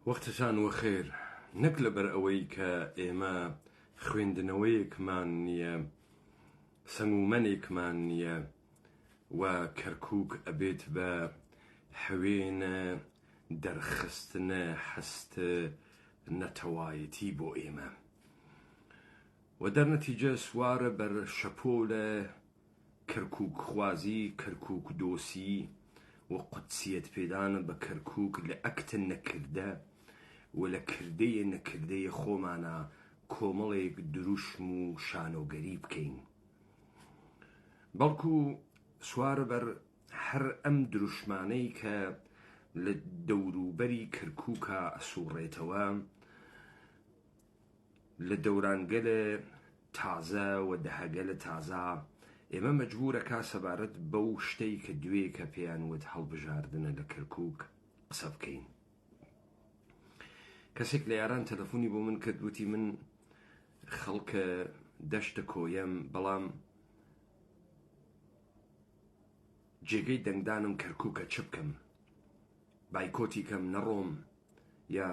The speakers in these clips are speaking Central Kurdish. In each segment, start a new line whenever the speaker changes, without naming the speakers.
وەختتان وەخێر نەک لەبەر ئەوەی کە ئێمە خوێندنەوەیەکمان نییە، سەنگومەنێکمان نییە و کەرکووک ئەبێت بە حوێنە دەرخستنە هەست نەتەوایەتی بۆ ئێمە و دەرنەتیجە سوارە بەر شەپۆلە کەرکووک خوازی، کەرکووک دۆسی و قودسیەت پێدانە بە کەرکووک لە ئەکتە نەکردە و لە کردەیە نەکردەیە خۆمانە کۆمەڵێک دروشم و شانۆگەری بکەین، بەڵکو سوارە بەر هەر ئەم دروشمانەی کە لە دەوروبەری کەرکووکە ئەسوڕێتەوە لە دەورانگەلە تازە و دەهەگەلە تازە ئێمە مەجبورەکە سەبارەت بەو شتەی کە دوێ کە پێیان وت هەڵبژاردنە لە کەرکووک قسە بکەین. کەسێک لە یاران تەلەفۆنی بۆ من کرد، وتی من خەڵکە دەشتە کۆیەم، بەڵام جێگەی دەنگدانم کەرکووکە چ بکەم، بایکۆتی کەم نەڕۆم یا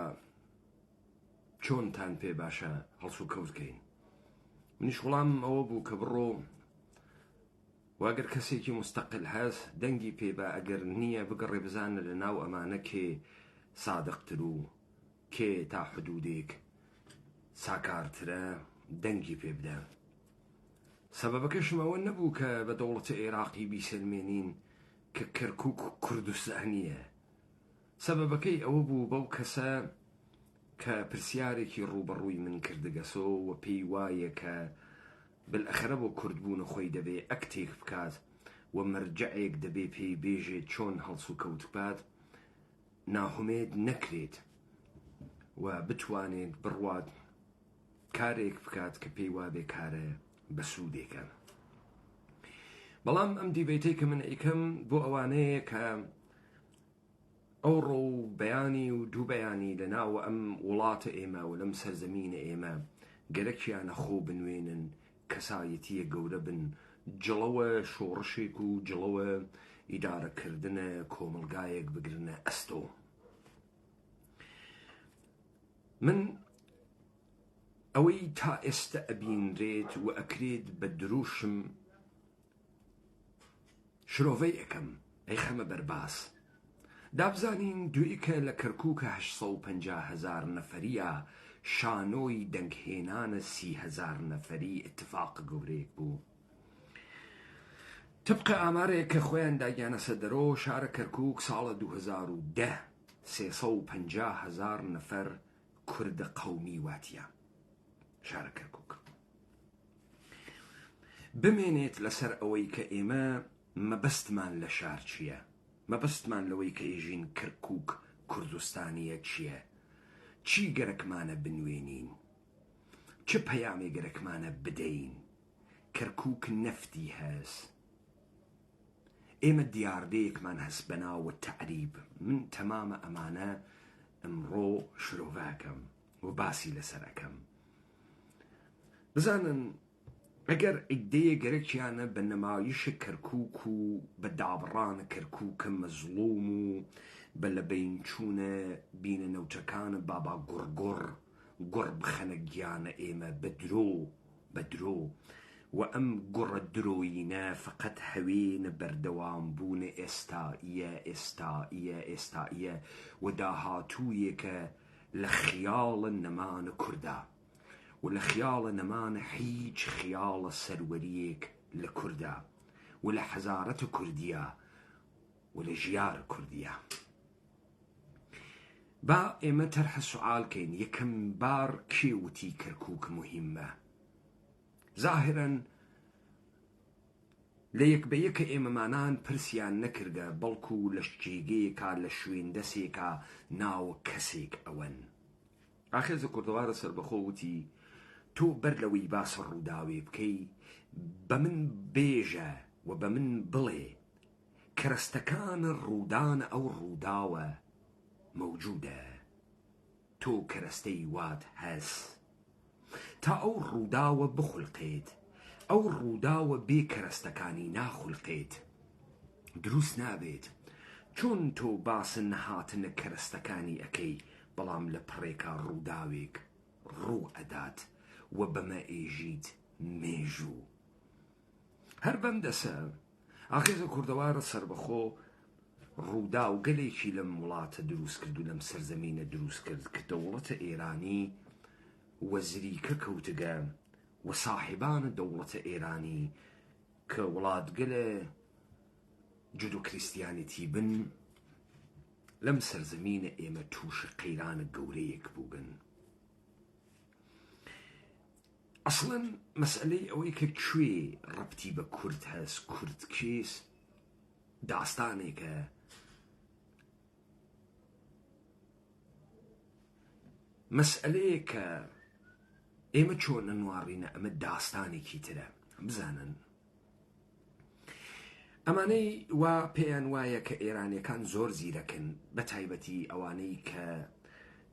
چۆنتان پێ باشە هەڵسو کەوتکەین. منیش وڵام ئەوە بوو کە بڕۆ واگەر کەسێکی مستەقل هەست دەنگی پێ بە، ئەگەر نییە بگەڕێ بزانە لە ناو ئەمانە کێ سادقتر و کێ تا حدودێک ساکارترە دەنگی پێ بدە. سەبەبەکەشم ئەوە نەبوو کە بە دەوڵەتە عێراقی بیسەلمێنین کە کەرکووک کوردستانیە، سەبەبەکەی ئەوە بوو بەو کەسە کە پرسیارێکی ڕوبەڕووی من کردگەسەوە و پێی وایە کە بالئەخرە بۆ کوردبوون خۆی دەبێ ئەکتێک بکات و مەرجەعێک دەبێ پێی بێژێت چۆن هەڵسو کەوت بکات، ناهومێد نەکرێت و بتوانێت بڕوات کارێک بکات کە پێی وابێ کارە بە سوودێکە. بەڵام ئەم دیبێتەی کە من ئەیکەم بۆ ئەوانەیە کە ئەو ڕۆ و بەیانی و دوو بەیانی لە ناوە ئەم وڵاتە ئێمە و لەم سەرزەمینە ئێمە گەرەکیانە خۆ بنوێنن، کەسایەتیە گەورە بن، جڵەوە شۆڕشێک و جڵەوە ئیدارەکردنە کۆمەلگایەک بگرنە ئەستۆ. من ئەوەی تا ئێستا ئەبینرێت و ئەکرێت بە دروشم شرۆڤەی ئەەکەم ئەی خەمە بەرباس. دابزانین دوێ کە لە کەرکووکە 850,000 نەفەریە شانۆی دەنگهێنانە 30,000 نەفەری اتفاق گەورەیەک بوو. طبقە ئامارێک کە خۆیان داگیانە سەدەرۆ شارە کەرکووک ساڵە 2010 350,000 نەفەر کوردە قەومی واتیە شارە کەرکووک. بمێنێت لەسەر ئەوەی کە ئێمە مەبەستمان لە شار چییە، مەبەستمان لەوەی کە ئێژین کەرکووک کوردستانیە چییە، چی گەرەکمانە بنوێنین، چه پەیامێ گەرەکمانە بدەین. کەرکووک نەفتی هەست، ئێمە دیاردەیەکمان هەست بەناوە تەعریب. من تەمامە ئەمانە ئەمڕۆ شرۆڤاکەم و باسی لەسەرەکەم. بزانن ئەگەر ئیدەیە گەرەکیانە بە نەمایشە کەرکووک و بە دابڕانە کەرکووکە مەزڵوم و بە لە بینچوونە بینە نەوتەکانە بابا گوڕ بخەنە گیانە ئێمە بە درۆ و ئەم گوڕە درۆیینە فقط هەوێنە بەردەوام بوونە ئێستائیە و داهاتوویەکە لە خیاڵە نەمانە کووردا و لە خیاڵە نەمانە هیچ خیاڵە سەروەریەک لە کووردا و لە حەزارەتە کوردیە و لە ژیارە کوردیە. با ئێمە تەرحە سوعالکەین یەکەم بار کێوتی کەرکووک مهمە. ظاهرەن لە یەک بە یەکە ئێمەمانان پرسیان نەکردە، بەڵکو لە جێگەیەکە لە شوێندەسێکە ناوە کەسێک ئەوەن. ئاخێزە کوردەوارە سەربەخۆ وتی تۆ بەر لەوەی باسە ڕووداوێ بکەی بە من بێژە و بە من بڵێ کەرەستەکانە ڕوودانە ئەو ڕووداوە مەوجودە، تۆ کەرەستەی وات هەس تا ئەو ڕووداوە بخولقێت، ئەو ڕووداوە بێ کەرەستەکانی ناخولقێت دروست نابێت. چۆن تۆ باسن نەهاتنە کەرەستەکانی ئەەکەی، بەڵام لە پڕێکا ڕووداوێک ڕوو ئەدات و بەمە ئێژیت مێژوو هەر بەم دەسە ئاخێزە کوردەوارە سربەخۆ ڕوودا و گەلێکی لەم وڵاتە دروست کرد و لەم سەرزەمینە دروست کرد کە دەوڵەتە ئێرانی وەزریکە کەوتگە و ساحبانە دەوڵەتە ئێرانی کە وڵاتگەلە جودو کریستیانیتی بن لەم سەرزەمینە ئێمە تووشە قەیرانە گەورەیەک بووبن ئەسڵەن مەسئلەی ئەوەی کە کوێ ڕەبتی بە کورد هەست کورد کێس داستانێکە مەسئلەیە کە ئێمە چۆن نەنوارڕینە ئەمە داستانێکی ترە بزانن ئەمانەی وا پێیان وایە کە ئێرانیەکان زۆر زیرەکن بە تایبەتی ئەوانەی کە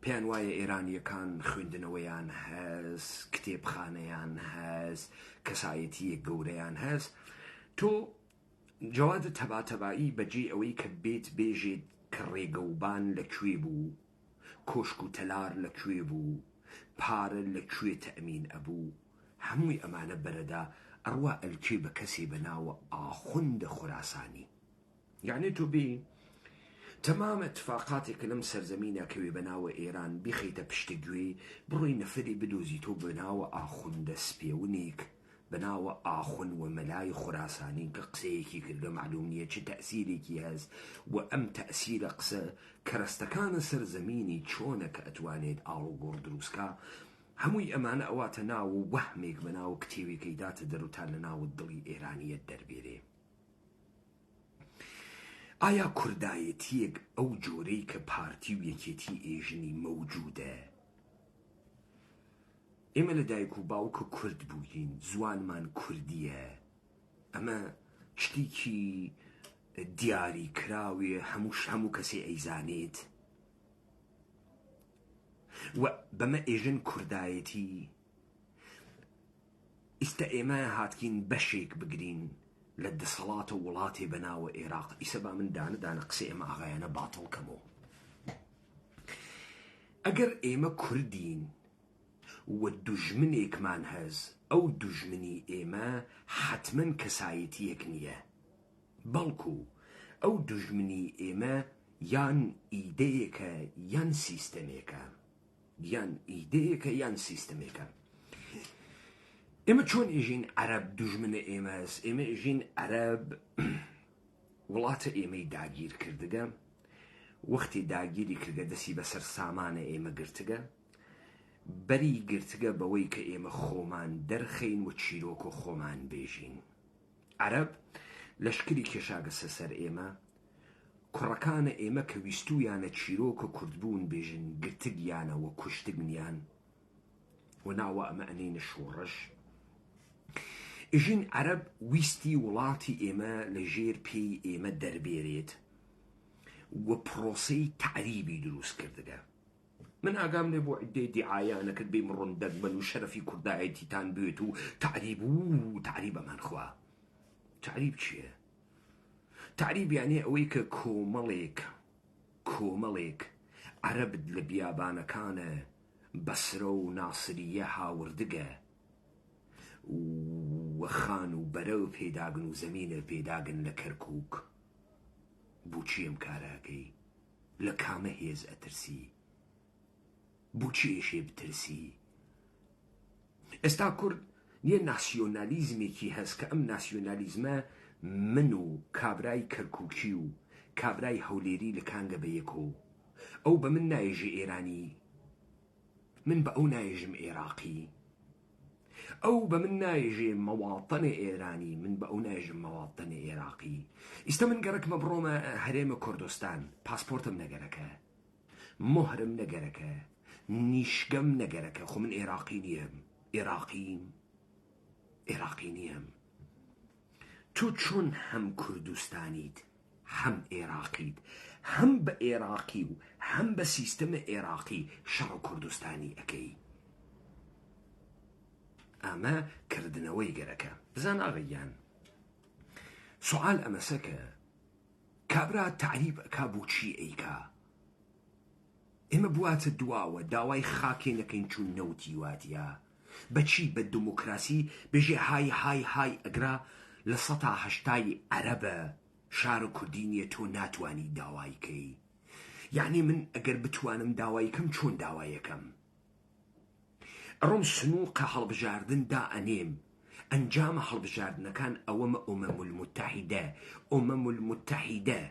پێیان وایە ئێرانیەکان خوێندنەوەیان هەست کتێبخانەیان هەست کەسایەتیە گەورەیان هەست تۆ جەوادت تەباتەبایی بەجێ ئەوەی کە بێت بێژێت کە ڕێگەوبان لەکوێ بوو کۆشک و تەلار لەکوێ بوو پارە لەکوێ تەئمین ئەبوو هەمووی ئەمانە بەرەدا ئەڕوا ئەلکێ بە کەسێ بەناوە ئاخوندە خوراسانی یعنی تۆ بێ تەمام اتفاقاتێک لەم سەرزەمینە کەوێ بەناوە ئێران بیخەیتە پشتگوێ بڕۆی نەفەری بدۆزی تۆ بەناوە ئاخوندە سپێونێک بەناوە ئاخون و مەلای خوراسانی کە قسەیەکی کردە معلوم نییە چه تەئسیرێکی هەست و ئەم تەئسیرە قسە کەرەستەکانە سەرزەمینی چۆنە کە ئەتوانێت ئاڵوگۆڕ دروستکە هەمووی ئەمانە ئەواتە ناو و وەهمێک بەناو کتێوێکەی داتە دەروتان لە ناو دڵی ئێرانیەت دەربێرێ ئایا کوردایەتیەک ئەو جۆرەی کە پارتی و یەکێتی ئێژنی مەوجودە ئێمە لە دایک و باوکە کورد بووین زوانمان کوردیە ئەمە شتێکی دیاری کراوێ هەموو کەسێ ئەیزانێت و بەمە ئێژن کوردایەتی ئیستا ئێمە هاتکین بەشێک بگرین لە دەسەڵاتە وڵاتێ بەناوە عێراق ئیسە با من دانە قسە ئێمە ئاغایانە باتڵ کەمەوە ئەگەر ئێمە کوردین و دوژمنێکمان هەز ئەو دوژمنی ئێمە حتمەن کەسایەتیەک نییە بەڵکو ئەو دوژمنی ئێمە یان ئیدەیەکە یان سیستەمێکە یان سیستەمێکە ئێمە چۆن ئێژین عەرەب دوژمنە ئێمە هەست ئێمە ئێژین عەرەب وڵاتە ئێمەی داگیر کردگە وەختی داگیری کردگە دەسی بەسەر سامانە ئێمە گرتگە بەری گرتگە بەوەی کە ئێمە خۆمان دەرخەین و چیرۆک و خۆمان بێژین عەرەب لەشکری کێشاگەسە سەر ئێمە کوڕەکانە ئێمە کە ویستویانە چیرۆکە کوردبوون بێژن گرتگیانە و کوشتگنیان و ناوە ئەمە ئەنینە شۆڕش ئێژین عەرەب ویستی وڵاتی ئێمە لە ژێر پێی ئێمە دەربێرێت و پرۆسەی تعریبی دروست کردگە من ئاگام لێ بۆ عیدەی دیعایانەکرد بێ مڕۆن دەگمەن و شەرەفی کوردایەتیتان بێت و تعریبەمان خوا تعریب چییە؟ تعریب یانێ ئەوەی کە کۆمەڵێک عەرەبت لە بیابانەکانە بەسرە و ناسریە هاوردگە و خان و بەرە و پێداگن و زەمینە پێداگن لە کەرکووک بۆچی ئەم کارەکەی لە کامە هێز ئەترسی بۆچی ئێشێ بترسی ئێستا کورد نییە ناسیۆنالیزمێکی هەست کە ئەم ناسیۆنالیزمە من و کابرای کەرکووکی و کابرای هەولێری لە کانگە بەیەکۆ ئەو بە من نایژێ ئێرانی من بە ئەو نایژم عێراقی ئەو بە من نایژێ مەواطنە ئێرانی من بە ئەو نایژم مەواطنە عێراقی ئیستا من گەرەکمە بڕۆمە هەرێمە کوردستان پاسپۆرتم نەگەرەکە مۆهرم نەگەرەکە نیشگەم نەگەرەکە خۆ من عێراقی نیەم عێراقی نیەم تۆ چۆن هەم کوردستانیت هەم عێراقیت هەم بە عێراقی و هەم بە سیستەمە عێراقی شەڕ کوردستانی ئەەکەی ئەمە کردنەوەی گەرەکە بزان ئاغەیان سوال ئەمەسەکە کابرا تعریب ئەکا بۆچی ئەیکا ئێمە بواتە دواوە داوای خاکێ نەکەین چوون نەوتی واتیە بەچی بە دموکراسی بێژێ های های های ئەگرا لە ١٨٠ عەرەبە شار کوردی نیە تۆ ناتوانی داوایکەی. یعنی من ئەگەر بتوانم داوایکەم چۆن داوایەکەم؟ ئەڕۆم سنووقە هەڵبژاردندا ئەنێم ئەنجامە هەڵبژاردنەکان ئەوەمە ئومەم المتحیدە. ئومەم المتحیدە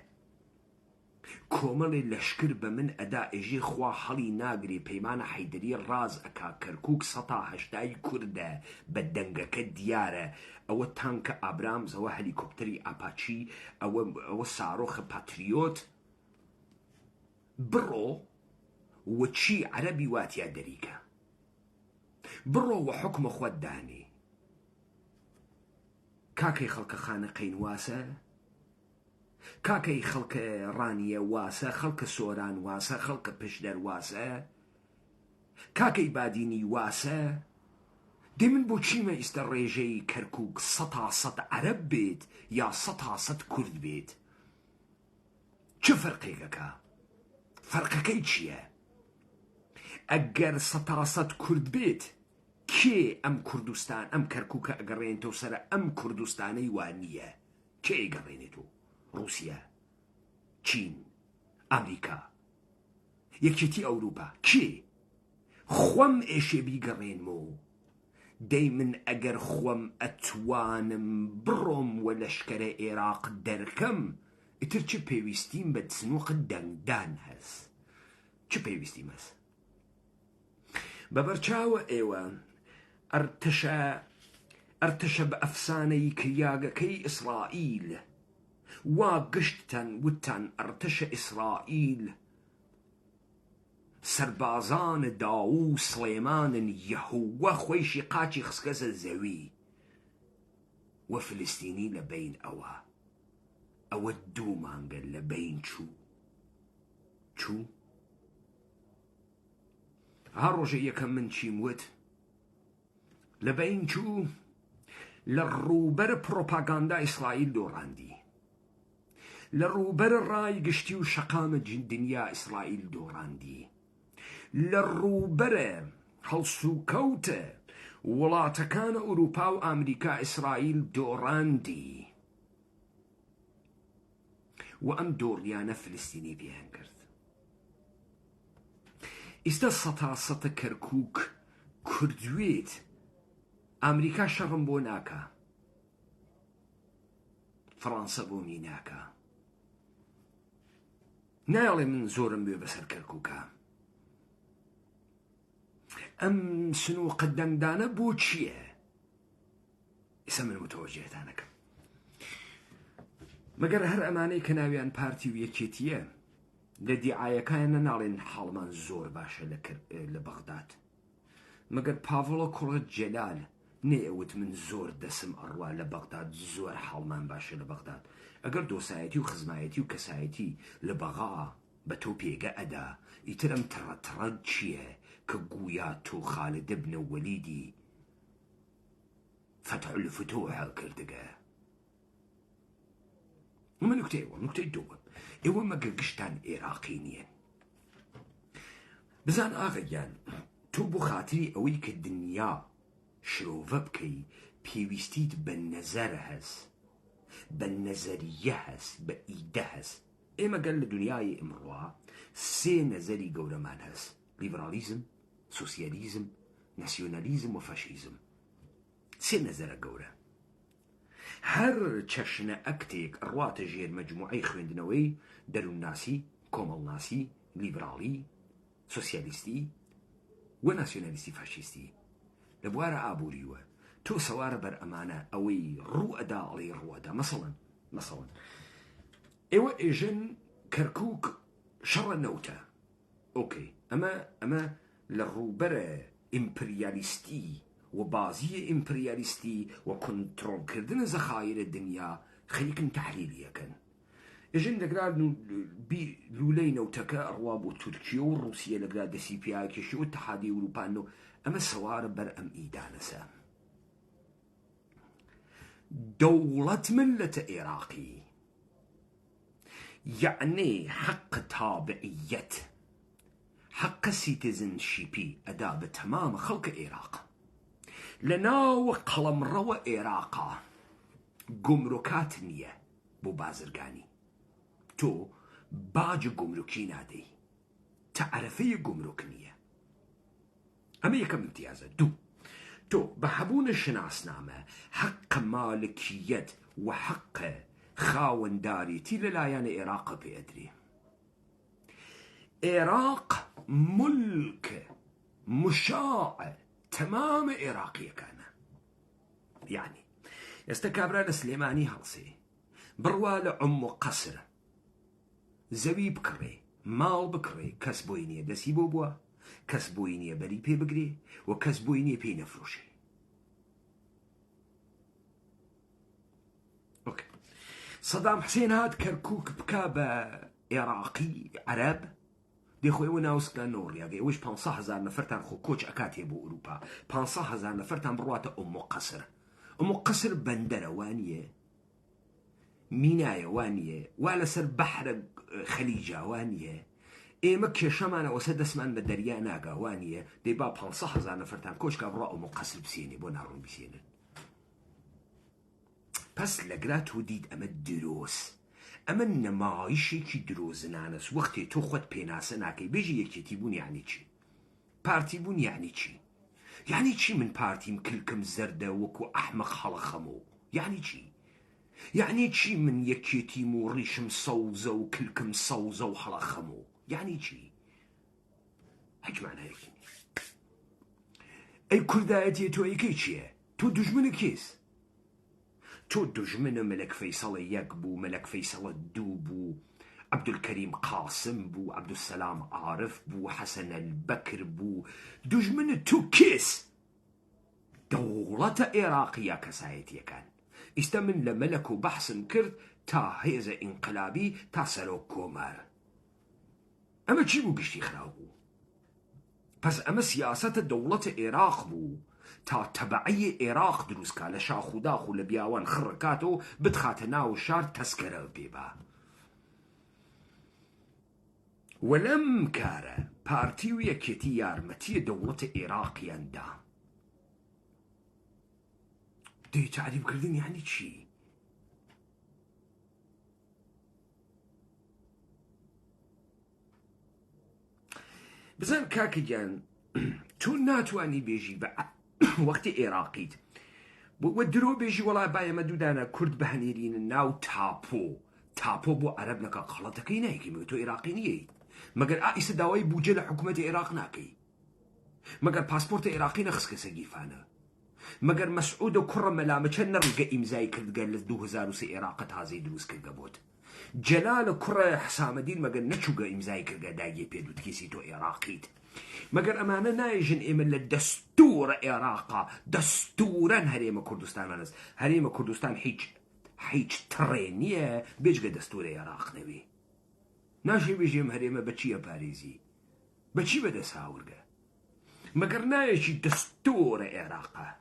کۆمەڵێ لەشکر بە من ئەدا ئێژێ خوا هەڵی ناگرێ پەیمانە حەیدەری ڕاز ئەکا کەرکووک ١٨٠ کوردە بە دەنگەکە دیارە. ئەوە تانکە ئابرامز، ئەوە هەلیکۆپتەری ئاپاچی، ئەوە سارۆخە پاتریۆت. بڕۆ وەچی عەرەبی واتیا دەریکە، بڕۆ وە حکمە خۆت دانێ. کاکەی خەڵکە خانەقەین واسە، کاکەی خەڵکە ڕانیە واسە، خەڵکە سۆران واسە، خەڵکە پشدەر واسە، کاکەی بادینی واسە. دێ من بۆ چیمە ئیستە ڕێژەی کەرکووک ١٠٠ عەرەب بێت یا ١٠٠ کورد بێت؟ چه فەرقێکەکە؟ فەرقەکەی چییە؟ ئەگەر ١٠٠ کورد بێت کێ ئەم کوردستان ئەم کەرکووکە ئەگەڕێنێتەوە سەرە ئەم کوردستانەی وانییە؟ کێ ئەگەڕێنێتەوە؟ رووسیا، چین، ئەمریکا، یەکێتی ئەوروپا، کێ؟ خۆم ئێشێ بیگەڕێنمەوە. دەی من ئەگەر خۆم ئەتوانم بڕۆم وە لەشکەرە عێراق دەرکەم، ئیتر چ پێویستیم بە سنووقت دەنگدان هەست؟ چ پێویستیم هەست؟ بەبەرچاوە ئێوە ئەرتەشە بە ئەفسانەی کریاگەکەی ئیسرائیل وا گشتتان وتان ئەرتەشە ئیسرائیل سەربازان داوو سڵێمانن یەهوە خۆیشی قاچی خسکەسە زەوی وە فلستینی لە بین ئەوە 2 مانگە لە بین چوو. ها ڕۆژە یەکەم من چیم وت لە بین چوو لە ڕووبەرە پرۆپاگاندا ئیسرائیل دۆڕاندی، لە ڕووبەرە ڕای گشتی و شەقامە دنیا ئیسرائیل دۆڕاندی، لە ڕووبەرە هەڵسوکەوتە وڵاتەکانە ئوروپا و ئەمریکا ئیسرائیل دۆڕاندی و ئەم دۆڕیانە فلستینی پێیان کرد. ئیستا ١٠٠ کەرکووک کوردوێت ئەمریکا شەڕم بۆ ناکە، فەڕەنسە بۆمی ناکە، نایڵێ من زۆرم بێ بەسەر کەرکووکە. ئەم سنووقە دەنگدانە بۆ چییە؟ ئێستا من متەوەجێتانەکەم. مەگەر هەر ئەمانەی کە ناویان پارتی و یەکێتیە لە دیعایەکانە ناڵێن حاڵمان زۆر باشە لە بەغداد. مەگەر پاڤڵە کوڕە جەلال نێوت من زۆر دەسم ئەڕوا لە بەغداد، زۆر حاڵمان باشە لە بەغداد. ئەگەر دۆسایەتی و خزمایەتی و کەسایەتی لە بەغا بە تۆ پێگە ئەدا، ئیتر ئەم تڕەتڕەت چییە کە گویا تۆ خالد بن وەلیدی فتح الفتوح هەڵکردگە؟ ئەمە نوکتەی دووەم. ئێوە مەگەر گشتان عێراقی نییە. بزان ئاغەیان تۆ بۆ خاتری ئەوەی کە دنیا شرۆڤە بکەی پێویستیت بە نەزەرە هەست، بە نەزەریە هەست، بە ئیدە هەست. ئێمە گەل لە دنیای ئمڕوا 3 نەزەری گەورەمان هەست: لیبرالیزم، سۆسیالیزم، ناسیۆنالیزم و فاشیزم. 3 نەزەرە گەورە. هەر چەشنە ئەکتێک ڕواتە ژێر مەجموعەی خوێندنەوەی دەروونناسی، کۆمەڵناسی، لیبرالی، سۆسیالیستی و ناسیۆنالیستی فاشیستی لە بوارە ئابووریوە. تۆ سەوارە بەر ئەمانە ئەوەی ڕوو ئەدا ئەڵێ ڕووەدا. مەسەڵەن ئێوە ئێژن کەرکووک شەڕە نەوتە، ئۆکەی، ئەمە لە ڕووبەرە ئیمپریالیستی و بازیە ئیمپریالیستی و کۆنتڕۆڵکردنە زەخایرە دنیا خەریکن تەحلیلیەکەن. ئێژن لەگرا لولەی نەوتەکە ئەڕوا بۆ تورکیە و ڕووسیە لەگرا دەسی پیاکێشی و اتحادی ئەوروپانەوە. ئەمە سەوارە بەر ئەم ئیدانەسە. دەوڵەت ملەتە عێراقی، یعنی حق تابعیت، حق سيتيزنشيبي أدا بتمام خلق عراق لناو قلم روى عراقا گمركات نية بو بازرگاني تو باج گمركي نادي تعرفي گمرك نية أما يكم امتيازة تو بحبون الشناسنامة حق مالكية وحق خاون داري تي للايان عراق بيدري عراق ملك مشاع تمام عراقية كان يعني يستكابر لسليماني هلسي بروال عمو قصر زوي بكري مال بكري كسبويني دسي بوبوا كسبويني بري بي بقري وكسبويني بي نفروشي اوكي صدام حسين هاد كركوك بكابة عراقي عرب دي خوي وناوس كان نور ياقي وش 500,000 نفرتان خو كوش أكاتي بو أوروبا 500,000 نفرتان بروات أم قصر بندرة وانية ميناية وانية وعلى سر بحر خليجة وانية مكة شمانة وسد اسمان بدريا ناقا وانية دي باب 500,000 نفرتان كوش كابرا أم قصر بسيني بو نارون بسيني بس لقرات وديد أما الدروس أما النمايشي كي دروز نانس وقتي تخوت بيناسا ناكي بيجي يكي تيبون يعني چي بارتي بون يعني چي يعني چي من بارتي مكلكم زردة وكو أحمق حلقمو يعني چي يعني چي من يكي تيمو ريشم صوزة وكلكم صوزة وحلقمو يعني چي هيك معنى هيك أي كردايتي تو أي كيشيه تو دجمن كيس تو دجمن ملك فيصل يقبو ملك فيصل الدوبو عبد الكريم قاسم بو عبد السلام عارف بو حسن البكر بو دجمن تو كيس دولة عراقية كسايتي كان استمن لملك بحث كرد تا هيزة انقلابي تا سلو كومار اما چي بو قشتي خراغو پس اما سياسة دولة عراق بو تا تبعي عراق دروس كا لشاخو داخو لبياوان خركاتو بدخاتنا وشار تسكره بيبا ولم كاره بارتيو يكيتي يارمتي دولة عراقيان دا دي تعريب كردين يعني چي بزن كاكي جان تو ناتواني بيجي بقى وقت عراقيت ودرو بيجي والله بايا مدودانا كرد بهنيرين الناو تابو بو عرب لك خلطك ينايكي ميتو عراقينيي مگر آئيس داوي بوجه حكومة عراق ناكي مگر باسبورت عراقي نخسك سقيفانا مگر مسعود وكرم ملامة نرلقى إمزاي كرد قال 2003 عراقة هازي دروس كرقبوت جلال كرة حسام الدين مگر نشوقا إمزاي كرقا دايي بيدو تكيسيتو عراقيت مگر أمانة نايجن إيمن للدستور عراقا دستورا هريم كردستان منز هريم كردستان هيج ترينية بيجي دستور عراق نبي ناشي بيجي هريم بچية باريزي بچي بدا ساورقا مگر نايجي دستور عراقا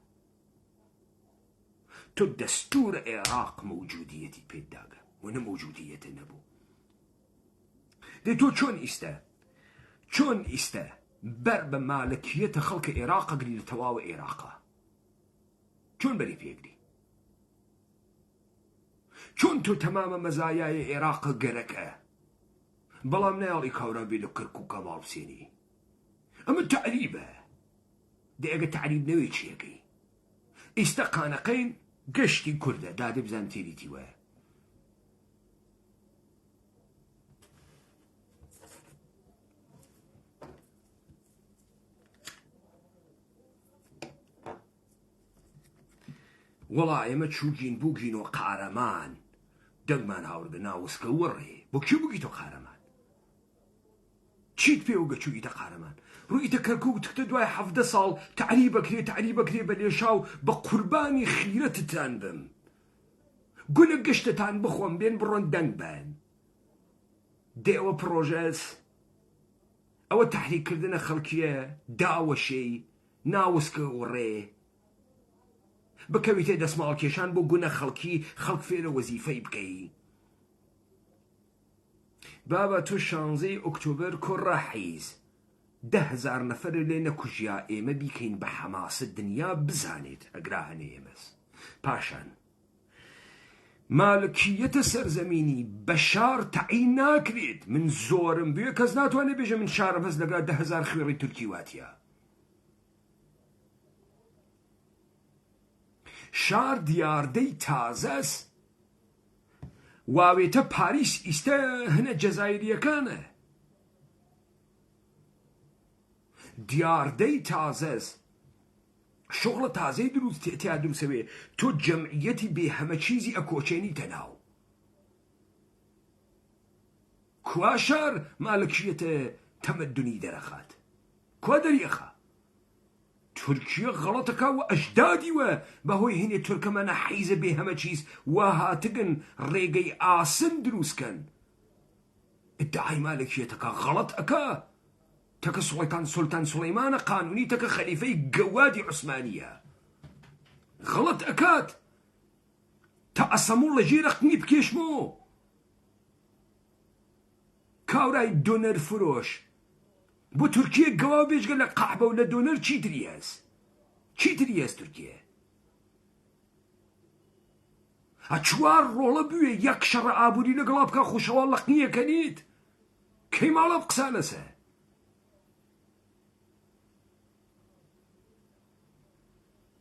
تو دستور عراق موجوديتي بيداغا وانا موجودية نبو دي تو چون استه برب مالكية خلق عراق قريد تواو عراقا چون بري بيقري چون تو تمام مزايا عراق قركه بلام نيالي كورابي لكركو كمال بسيني اما التعريبه دي اگه تعريب نوي چيكي استقانقين قشتي كرده دادي بزانتيري تيوه والله اما تشوجين بوجين وقارمان دقمان هاورقنا وسكوري بوكيو بوكيتو قارمان تشيت بيوغا تشوجيتا قارمان رؤيتا كركوك تكتدواي حفظ صال تعريبك لي بليشاو بقرباني خيرة تانبم قونا قشتا تان بخوان بين برون دنبان ديوة بروجيس او تحريك كردنا خلقية داوة شي ناوسكوري بكويتي دسمال كيشان بو قونا خلق فير وظيفة بكي بابا تو 16 أكتوبر كرة حيز 10,000 نەفەر لێ نەکوژیا ئێمە بیکەین بە حەماسە دنیا بزانێت ئەگرا هەنێ ئێمەس. پاشان مالکیەتە سەرزەمینی بە شار تەعین ناکرێت. من زۆرم بوێ کەس ناتوانێت بێژە من شارم هەست لەگا 10,000 خوێڕی تورکی واتیە. شار دیاردەی تازەس واوێتە پاریس ئیستە هەنە جەزایریەکانە. دیاردەی تازەس شغڵە تازەی دروست تیا دروستەوێ تۆ جەمعیەتی بێ هەمە چیزی ئەکۆچێنی تەناو. کوا شار مالکیەتە تەمەدونی دەرەخات کوا دەریەخە. تورکیە غەڵەتەکە و ئەشدادیوە بەهۆی هێنێ تورکەمەنە حیزە بێ هەمە چیز وا هاتگن ڕێگەی ئاسن دروستکەن. ئیدعای مالکیەتەکە غەڵەت ئەکا تەکە سوڵتان سولەیمانە قانونی تەکە خەلیفەی گەوادی عوسمانیە غەڵەت ئەکات تا ئەسەموڵ لە ژێرە قنی بکێشمۆ. کاورای دۆنەر فرۆش بۆ تورکیە گەوا بێژگە لە قەحبە و لە دۆنەر چیتری هەست تورکیە ئەچوار ڕۆڵە بوێ یەک شەڕە ئابووری لەگەڵا بکە خوشەوە لە قنیەکەنیت کەی ماڵە بقسا لەسە.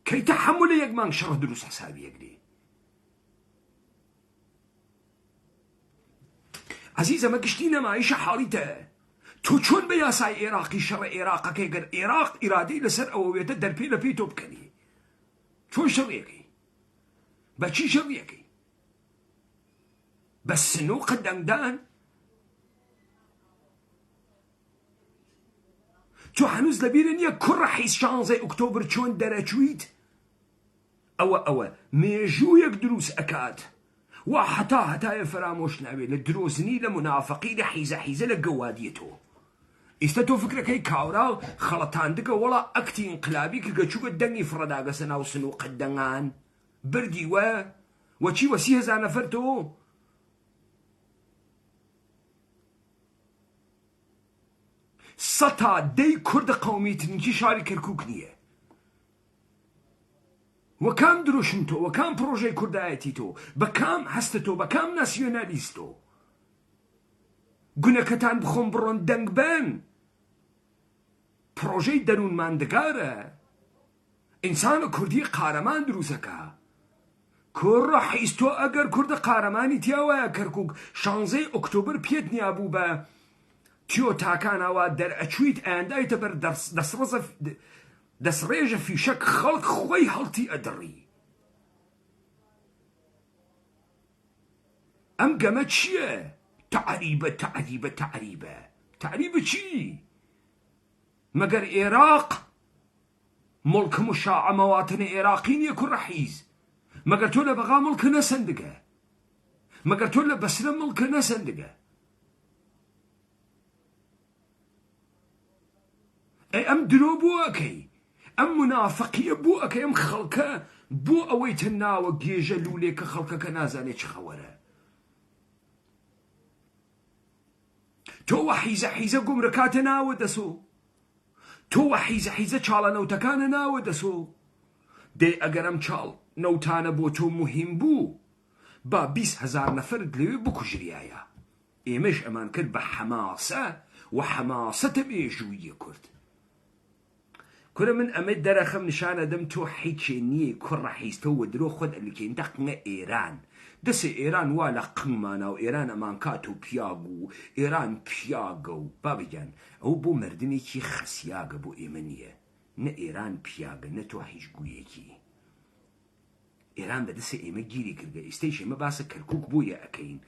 کەی تەحەمولە یەک مانگ شەڕە دروست حسابیەکرێ. عزیز ئەمە گشتی نەمایشە حاڵیتە. تۆ چۆن بە یاسای عێراقی شەڕە عێراقەکەی گەر عێراق ئیرادەی لەسەر ئەوەوێتە دەرپێ لە پێی تۆ بکەنی چۆن شەڕیەکەی بە چی شەڕیەکەی بە سنووقە دەنگدان. تۆ هەنووز لەبیرە نییە کوڕە حیز 16 ئۆکتۆبر چۆن دەرەچوویت. ئەوە مێژوویەک دروست ئەکات و هەتایە فرامۆش ناوێت لە درۆزنی لە منافقی لە حیزە لە گەوادیە تۆ. ئێستا تۆ فکرەکەی کاورا خەڵەتاندگە وەڵا ئەکتی ئینقلابی کە گەچووگە دەنگی فڕەداگەسە ناو سنووقە دەنگان بردیوە وەچی وە 30,000 نەفەر تۆ. سەتا دەی کوردە قەومیترینکی شاری کەرکووک نییە. وەکام درۆشم تۆ وەکام پرۆژەی کوردایەتی تۆ بەکام هەستە تۆ بەکام ناسیۆنالیست تۆ. گونەکەتان بخۆم بڕۆن دەنگ بن. پرۆژەی دەروون ماندگارە. ئینسانە کوردی قارەمان دروستەکە. کوڕە حیز تۆ ئەگەر کوردە قارەمانی تیاوایە کەرکووک 16 ئۆکتۆبر پێت نیابوو بە تیۆ تاکانەوە دەرئەچویت ئایندایتە بەر دەسڕێژە فیشەک خەڵک خۆی هەڵتی ئەدڕی. ئەم گەمە چییە؟ تعریبە چی؟ مەگەر عێراق مڵک مشاع مەواتنە عێراقی نییە کوڕە حیز. مەگەر تۆ لە بەغا مڵکە نەسەندگە. مەگەر تۆ لە بەسرە مڵکە نەسەندگە. ئەم درۆ بۆ ئەکەی ئەم منافقیە بۆ ئەکەی ئەم خەڵکە بۆ ئەوەی تە ناوە گێژە لولێ کە خەڵکەکە نازانێت چ خەوەرە. تۆ وە حیزە گومرەکاتە ناوە دەسۆ. تۆ وە حیزە چاڵە نەوتەکانە ناوە دەسۆ. دێ ئەگەر ئەم چاڵ نەوتانە بۆ تۆ مهم بوو با 20,000 نەفەرت لەوێ بکوژریایە. ئێمەش ئەمان کرد بە حەماسە و حەماسەتە مێژوویە کورد. کورە من ئەمە دەرەخەم نیشانە دەم تۆ حیچێ نییە کوڕە حیزتە و درۆ خۆت ئەلکەین دەقنە ئێران. دەسێ ئێران وا لە قمانە و ئێران ئەمان کات و پیاگ و ئێران پیاگە و بابگیان ئەو بۆ مردمێکی خەسیاگە بۆ ئێمە نییە. نە ئێران پیاگە نە تۆ هیچ گویەکی. ئێران بەدەسێ ئێمە گیری کردە. ئێستەیش ئێمە باسە کەرکووک بۆیە ئەەکەین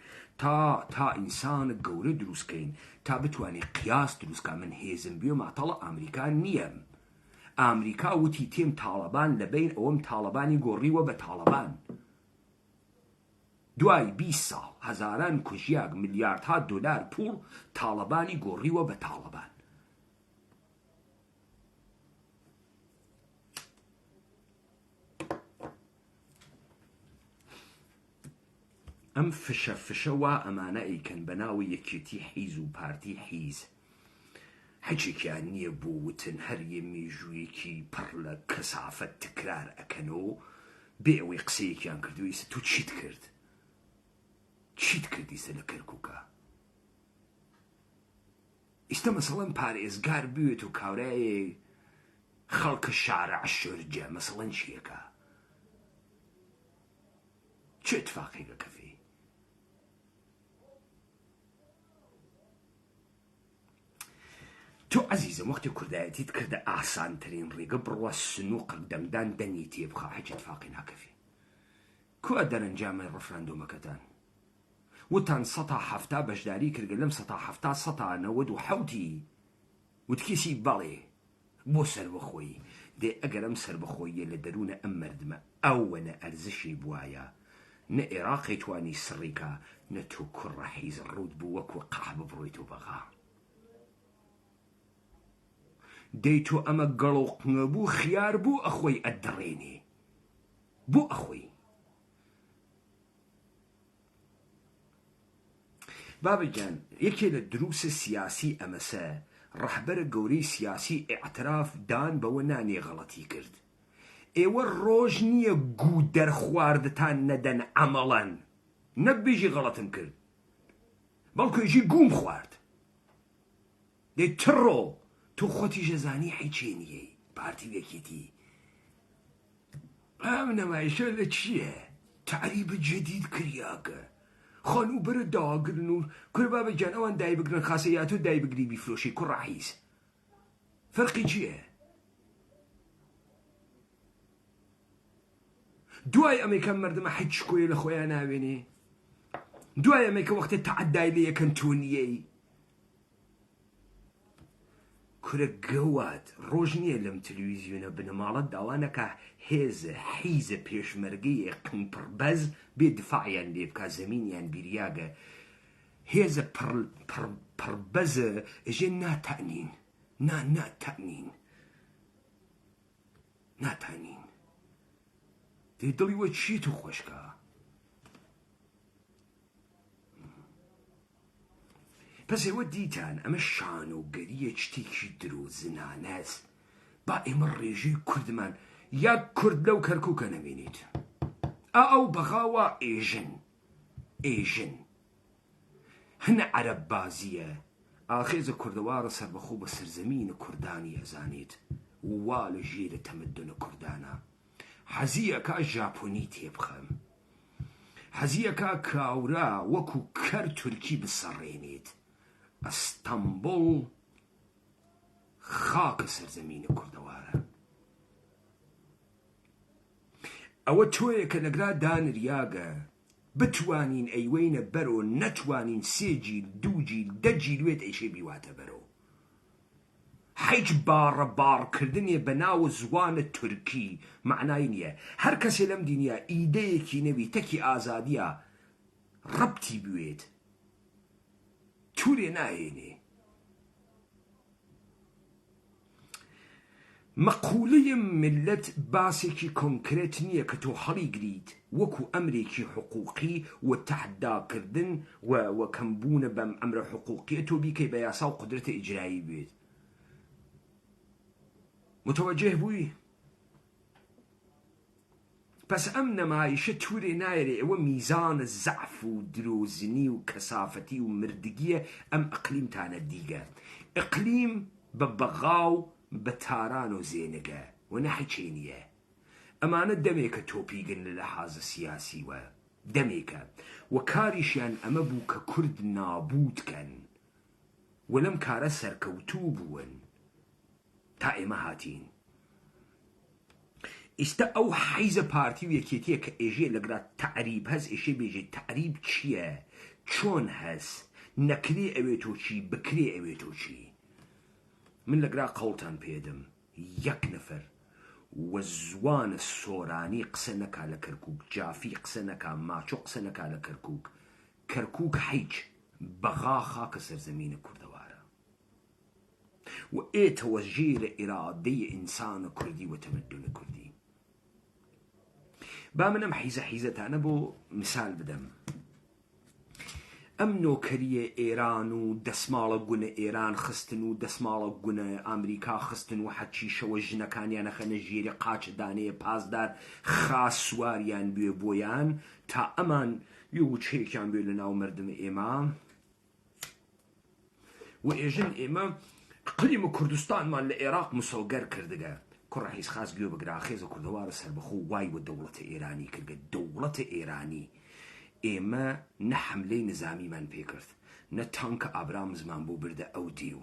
تا ئینسانە گەورە دروستکەین تا بتوانێت قیاس دروستکە. من هێزم بێ ماتەڵە ئامریکا نییە. ئامریکا وتی تێم تاڵەبان لەبین ئەوەم تاڵەبانی گۆڕیوە بە تاڵەبان. دوای 20 ساڵ هەزاران کوژیاک ملیاردها دۆلار پوڵ تاڵەبانی گۆڕیوە بە تاڵەبان. ئەم فشە وا ئەمانە ئەیکەن بە ناوی یەکێتی حیز و پارتی حیز. حەجێکیان نییە بۆ وتن هەر یە مێژوویەکی پڕ لە کەسافەت تکرار ئەکەنەوە بێ ئەوەی قسەیەکیان کردوویستە تو چیت کرد؟ چیت کردیستە لە کەرکووکە؟ ئیستە مەسەڵەن پارێزگار بوێت و کاورایە خەڵکە شارع شۆرجە مەسەڵەن چیەکە؟ چه اتفاقێکە کەفێ؟ تۆ عەزیزم وەختی کوردایەتیت کردە ئاسانترین ڕێگە بڕوە سنووقت دەمدان دەنگی تێبخا هیچ اتفاقی ناکەفێ. کووە دەرەنجامەی ڕەفراندۆمەکەتان؟ وتان ١٧٠ بەشداری کردگە لەم ١٧٠ ١٩٧ وتکیسی بەڵێ بۆ سەربەخۆیی دێ ئەگەر ئەم سەربەخۆییە لە دەروونە ئەم مەردمە ئەوەنە ئەرزشی بوایە نە عێراقی توانی سڕیکە نە تۆ کوڕە حیز ڕوود بوو وەکو قەح ببڕۆیت و بەغا دەی تۆ ئەمە گەڵۆقنە بوو خیار بوو ئەخۆی ئەدڕێنێ بۆ ئەخۆی. بابەجان یەکێ لە دروسە سیاسی ئەمەسە ڕەحبەرە گەورەی سیاسی ئیعتراف دان بەوە نانێ غەڵەتی کرد. ئێوە ڕۆژ نییە گوو دەرخواردتان نەدەن عەمەڵەن نەک بێژی غەڵەتم کرد بەڵکو ئێژی گوم خوارد. دەی تڕۆ تۆ خۆتی ژەزانی حیچێ نیەی پارتی وەکێتی ئەم نەمایشە لە چییە؟ تعریبە جەدید کریاکە خانوو بەرە داگرن و کورە بابەجان ئەوان دای بگرن خاسەیات و دای بگری بیفرۆشی کوڕە حیز فەرقی چییە؟ دوای ئەمەیکە مەردمە حیچ کۆیە لە خۆیان ناوێنێ؟ دوای ئەمەیکە وەختێ تەعەدای لە یەکەن تۆ نیەی؟ کورە گەوات ڕۆژ نییە لەم تەلەڤیزیۆنە بنەماڵەت داوانەکە هێزە حیزە پێشمەرگەیە قنپڕبەز بێ دفاعیان لێ بکە زەمینیان بیریاگە هێزە پڕبەزە ئەژێ ناتانین ناتانین ناتانین دەی دڵی وە چی تو خۆشکە؟ پس ئێوە دیتان ئەمە شانۆگەریە شتێکی درۆزنانەس با ئێمە ڕێژەی کوردمان یاک کورد لەو کەرکووکە نەبینیت ئەو بەغاوە ئێژن هەنە عەرەب بازیە ئاخێزە کوردەوارە سەربەخۆ بە سەرزەمینە کوردانی ئەزانێت وا لە ژێرە تەمەدونە کوردانە حەزیەکە ژاپۆنی تێبخەم حەزیەکە کاورا وەکو کەر تورکی بسەڕێنێت ئەستەمبوڵ خاکە سەرزەمینە کوردەوارە. ئەوە تۆیە کە لەگرا دانریاگە بتوانین ئەیوەینە بەرۆ نەتوانین 3 جیل 2 جیل 10 جیلوێت ئەیشێ بیواتە بەرۆ هیچ باڕە باڕکردنێ بە ناوە زوانە تورکی معنای نییە. هەر کەسێ لەم دینیا ئیدەیەکی نەوی تەکی ئازادیە ڕەبتی بوێت تورێ ناهێنێ. مەقولەی ملت باسێکی کۆنکرێت نییە کە تۆ هەڵی گریت وەکو ئەمرێکی حقوقی و تەحداکردن و کەمبوونە بەم ئەمرە حقوقیە تۆ بیکەی بە یاسا و قودرەتە ئیجرایی بێت. متوجه بووی؟ پس ئەم نەمایشە تورێ نایرێ ئەوە میزانە زەعف و درۆزنی و کەسافەتی و مردگیە ئەم ئەقلیمتانە دیگە. ئەقلیم بە بەغاو بە تاران و زێنگە و نەحیچێ نییە. ئەمانە دەمێکە تۆپیگن لە لەحاظە سیاسی وە دەمێکە و کاریشیان ئەمە بوو کە کورد نابودکەن و لەم کارە سەرکەوتوو بوون تا ئێمە هاتین. ئیستا ئەو حیزە پارتی و یەکێتیە کە ئێژێ لەگرا تعریب هەز ئێشێ بێژێ تعریب چییە؟ چۆن هەز؟ نەکرێ ئەوێتۆ چی بکرێ ئەوێتۆ چی؟ من لەگرا قەوڵتان پێدەم یەک نەفەر وە زوانە سۆرانی قسە نەکا لە کەرکووک جافی قسە نەکا ماچۆ قسە نەکا لە کەرکووک. کەرکووک هیچ بەغا خاکە سەرزەمینە کوردەوارە و ئێتەوە ژێرە ئیرادەی ئینسانە کوردی و تەمەدونە کوردی. با منم حیزەتانە بۆ مثال بدەم. ئەم نۆکەریە ئێران و دەسماڵە گونە ئێران خستن و دەسماڵە گونە ئەمریکا خستن و حەچیشەوە ژنەکانیان نەخەنە ژێری قاچدانەیە پازدار خاس سواریان بێ بۆیان تا ئەمان یوچەیەکیان بێ لە ناو مردم ئێمە و ئێژن ئێمە قلیم کوردستانمان لە عێراق مسۆگەر کردگە کوڕەحیس خاس گوێ بگرا خێزە کوردەوارە سەربەخۆ وای وە دەوڵەتە ئێرانی کردگە دەوڵەتە ئێرانی ئێمە نە حەملەی نظامیمان پێکرد نە تانکە ئابرامزمان بۆ بردە ئەو دیو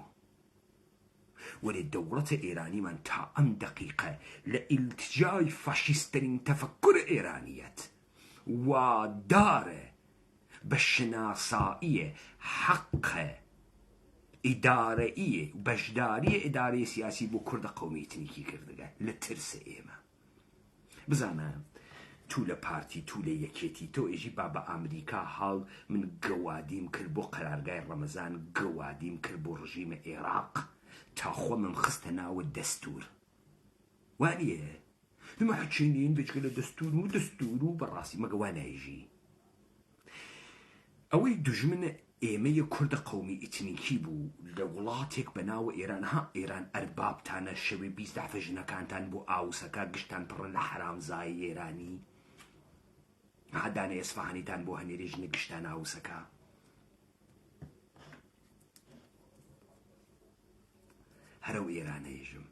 وەرێ دەوڵەتە ئێرانیمان تا ئەم دەقیقە لە ئیلتجای فاشیستترین تەفەکر ئێرانیەت وادارە بە شناسائیە حەقە ئیدارەیە بەشداریە ئیدارەی سیاسی بۆ کوردە قەومی ئیتنیکی کردگە لە ترسە ئێمە بزانە تو لە پارتی تو لە یەکێتی تۆ ئێژی با بە ئەمریکا هەڵ من گەوادیم کرد بۆ قەرارگای ڕەمەزان گەوادیم کرد بۆ ڕژیمە عێراق تا خۆمم خستە ناوە دەستور وانیە نمە حچینین بچکە لە دەستور و دەستور و بەڕاستی مەگەوا نایژی ئەوەی دژمنە ئێمەیە کوردە قەومی ئیتنیکی بوو لە وڵاتێک بە ناوە ئێران ها ئێران ئەربابتانە شەوێ 20 ژنەکانتان بۆ ئاوسەکە گشتان پڕە لە حرامزای ئێرانی هەدانە ئێسفەهانیتان بۆ هەنێری ژنە گشتان ئاوسەکە هەرەو ئێرانەیژم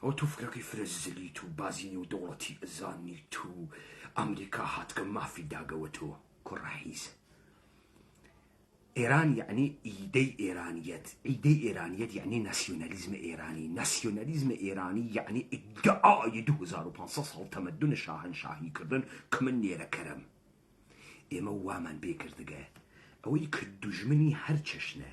ئەو تو فکرەکەی فرەزلیت و بازینی و دەوڵەتی ئەزانیت و ئەمریکا هاتکە مافی داگەوە تۆ کوڕەحیز ئێران یعنی ئیدەی ئێرانیەت ئیدەی ئێرانیەت یعنی ناسیۆنالیزمە ئێرانی ناسیۆنالیزمە ئێرانی یعنی ئیدعای 2500 ساڵ تەمەدونە شاهنشاهی کردن کە من نێرەکەرم ئێمە وامان بێکردگە ئەوەی کە دوژمنی هەر چەشنە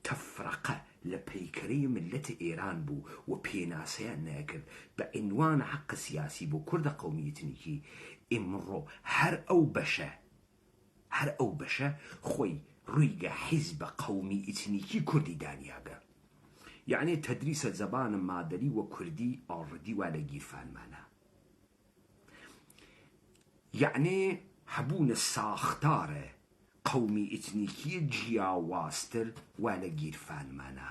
تەفرەقە لە پەیکەرەی ملەتە ئێران بوو و پێناسەیان نەکرد بە عنوانە حەقە سیاسی بۆ کوردە قەومی ئیتنیکی ئێمڕۆ هەر ئەو بەشە خۆی ڕوویگە حیزبە قەومی ئیتنیکی کوردی دانیاگە یعنی تەدریسە زەبانە مادەری و کوردی ئاڵڕەدی وا لە گیرفانمانە یعنی هەبوونە ساختارە قەومی ئیتنیکی جیاوازتر وا لە گیرفانمانە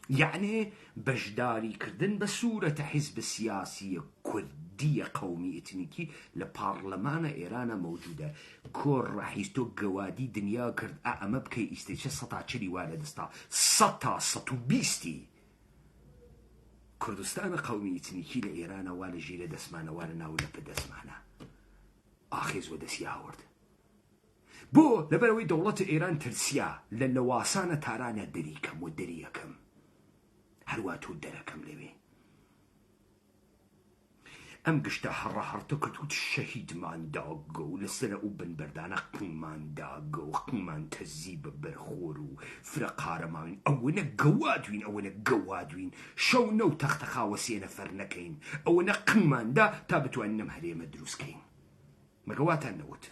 یعنی بەشداریکردن بە سوورەتە حیزب سیاسی کوردیە قەومی ئیتنیکی لە پارلەمانە ئێرانە مەوجودە کۆڕەحیستۆ گەوادی دنیا کرد ئەمە بکەی ئیسێچە 140 وا لە دەستا 100 تا 120 کوردستانە قەومی ئیتنیکی لە ئێرانە وا لە ژیرە دەسمانە وا لە ناو لەپە دەسمانە ئاخێزوە دەستی هاورد بۆ لەبەرەوەی دەوڵەتە ئێران ترسیا لە لەواسانە تارانە دەریکەم و دەریەکەم هەروە تۆ دەرەکەم لەوێ ئەم گشتە هەڕەهەڕتە کردوت شەهیدمان داگە و لەسرە و بنبەردانە قنمان داگە و قنمان تەزی بە بەرخۆر و فرە قارەماوین ئەوەنە گەوادوین شەو نە و تەختەخاوە سێ نەفەر نەکەین ئەوەنە قنماندا تا بتوانین ئەم هەرێمە دروستکەین مەگەواتان نەوت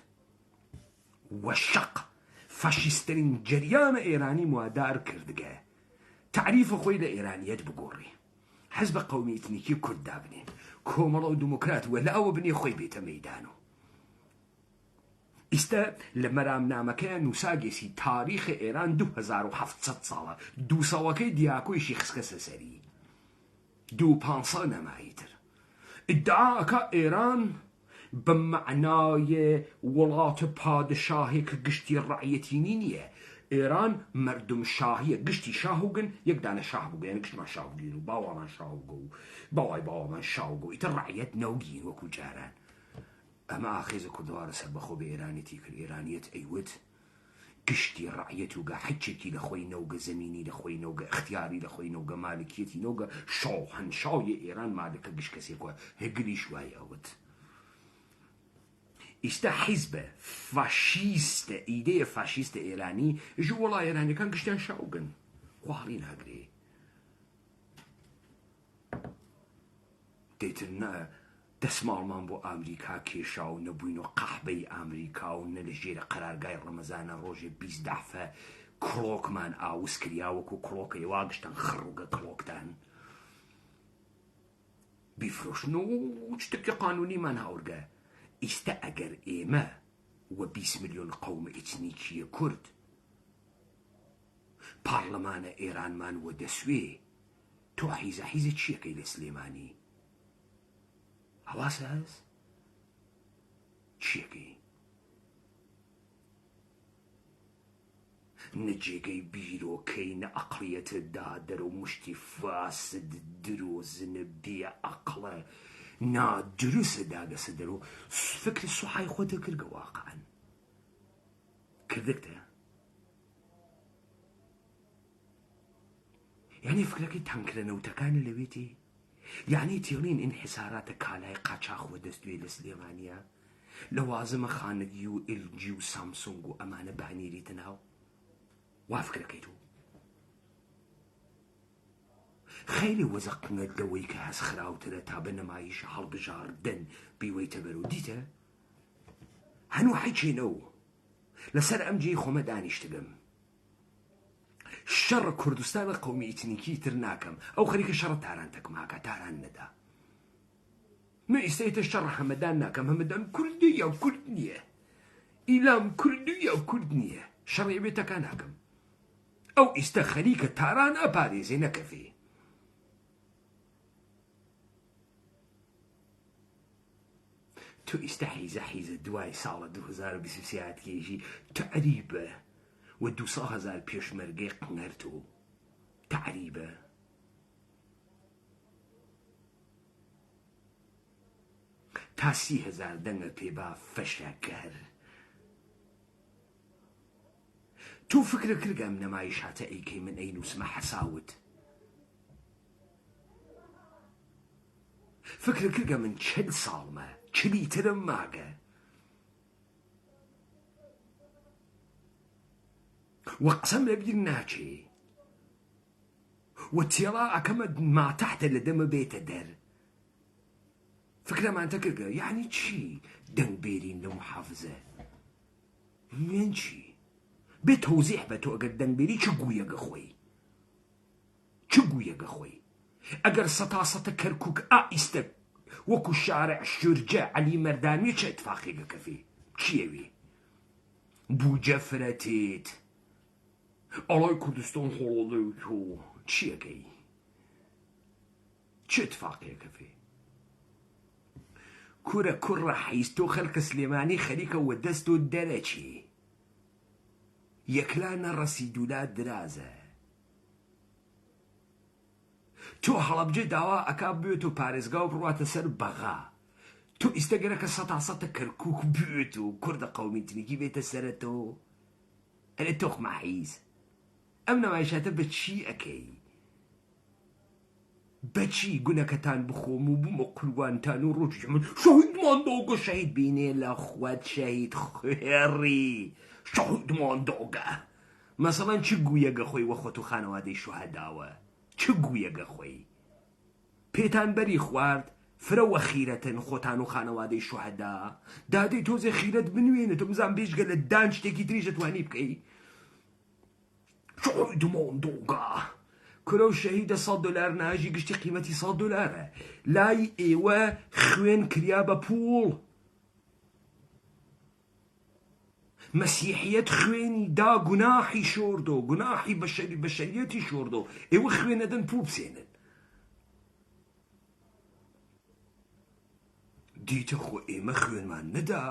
وەشەق فاشیستترین جەریانە ئێرانی موادار کردگە تعریفە خۆی لە ئێرانیەت بگۆڕی حەزبە قەومی ئیتنیکی کورد دابنێ کۆمەڵە و دموکرات وەلاوە بنێ خۆی بێتە مەیدان و ئیستا لە مەرامنامەکەیە نووساگێسی تاریخی ئێران 2700 ساڵە دووسەوەکەی دیاکۆیشی خسکە سەسەری 2500 نەماییتر ئیدعاکە ئێران بە معنای وڵاتە پادشاهێک کە گشتی ڕعیەتینی نییە ئێران مردم شاهیە گشتی شاهوگن یەک دانە شاه بووگە یعنی گشتمان شاهوگین و باوامان شاهوگە و باوای باوامان شاهوگە و ئیتر ڕعیەت نەوگین وەکو جاران ئەمە ئاخێزە کوردەوارە سەربەخۆ بە ئێرانێتی کرد ئێرانیەت ئەیوت گشتی ڕعیەت وگە حەچێکی لە خۆی نەوگە زەمینی لە خۆی نەوگە اختیاری لە خۆی نەوگە مالکیەتی نەوگە شاهەنشاوی ئێران مالکە گشت کەسێکوە هەگریش وای ئەوت ئیستا حیزبە فاشیستە ئیدەیە فاشیستە ئێرانی ژ وڵای ئێرانیەکان گشتیان شاوگن خواڵی ناگرێ دەیتر نە دەسماڵمان بۆ ئەمریکا کێشا و نەبووینەوە قەحبەی ئەمریکا و نە لە ژێرە قەرارگای ڕەمەزانە ڕۆژێ 20 دەفە کڵۆکمان ئاوس کریا وەکو کڵۆکەی وا گشتان خڕوگە کڵۆکتان بیفرۆشن و شتێکی قانونیمان هەورگە ئیستا ئەگەر ئێمە و 20 ملیۆن قەومە ئیتنیکیە کورد پارلەمانە ئێرانمان وە دەسوێ تۆ حیزە چیەکەی لە سلێمانی هەواسە هەست چیەکەی نە جێگەی بیرۆکەی نە عەقڵیەتتدا دەرە و مشتی فاسد درۆزنە بێ عەقڵە نادروسە داگەسە دەرە و فکری سوحای خۆتە کردگە واقعەن کردەکتە یعنی فکرەکەی تانکرەنەوتەکانە لەوێتی یعنی تێڵین ئینحیساراتە کالای قاچاخوە دەستوێ لە سلێمانیە لەوازمە خانگی و ئلجی و سامسونگ و ئەمانە بانیریتە ناو وا فکرەکەی تو خیلی وەزەقنە لەوەی کە هەست خراوترە تا بە نەمایش هەڵبژاردن بیوەیتە بەرەو دیتە هەنوو حیچێنەوە لەسەر ئەم جێی خۆمە دانیشتگەم شەڕ کوردستانە قەومی ئیتنیکی تر ناکەم ئەو خەریکە شەڕ تاران تەکماکە تاران نەدا من ئێستایتە شەڕ هەمەدان ناکەم هەمەدان کوردیە و کورد نییە ئیلام کوردیە و کورد نییە شەڕێ بێتەکە ناکەم ئەو ئێستا خەریکە تاران ئەپارێزێ نەکەفێ تو ئێستا حیزە دوای ساڵە 2023 هاتکێژی تعریبە و 200,000 پێشمەرگەی قنەرت و تعریبە تا 30,000 دەنگە پێبا فەشەکەر تو فکرە کردگەم نەمایش هاتە ئەیکەی من ئەینووسمە حەساوت فکرە کردگە من 40 ساڵمە چلیترم ماگە و قسەم لەبیر ناچێ و تێڵا ئەکەمە ماتەحتە لە دەمە بێتە دەر فکرەمانتە کردگە یعنی چی دەنگ بێرین لە محافزە یان چی بێ تەوزیح بە تۆ ئەگەر دەنگ بێری چ گویەگە خۆی ئەگەر سەتاسەتە کەرکووک ئائیستە وەکو شارع شورجە عەلی مەردانوی چه اتفاقێگە کەفێ چیەوێ بوجە فرەتێت ئەڵای کوردستان هەڵەڵێ تۆ چیەکەی چه اتفاقێگە کەفێ کوورە کوڕە حەیز تۆ خەڵکە سلێمانی خەریکە وە دەست و دەرەچی یەکلا نەڕەسید و لا درازە تۆ هەڵەبجە داوا ئەکا بێت و پارێزگا و بڕواتە سەر بەغا تۆ ئیستەگەرەکە سەتاسەتە کەرکووک بێت و کوردە قەومی تنیکی بێتە سەرەتەوە ئەرێ تۆخمە حەیز ئەم نەمایشاتە بە چی ئەکەی بەچی گونەکەتان بخۆم و بوومە قوربانتان و ڕۆژی من شەهیدمان دۆگە شەهید بینێ لە خوات شەهید خوێڕی شەهیدمان دۆگە مەسەڵەن چ گویەگە خۆی وە خۆت و خانەوادەی شوهەداوە چ گویەگە خۆی پێتان بەری خوارد فرەوە خیرەتن خۆتان و خانەوادەی شوهەدا دادەی تۆزێ خیرەت بنوێنێت و بزان بێژگە لە دان شتێکی تریشە توانی بکەی شەهیدمان دۆگە کورە و شەهیدە $100 ناژی گشتی قیمەتی $100 لای ئێوە خوێن کریا بە پوڵ مەسیحیەت خوێنی دا گوناحی شۆردۆ گوناحی بەشەریەتی شۆردۆ ئێوە خوێنەدەن پوڵ بسێنن دیتە خۆ ئێمە خوێنمان نەدا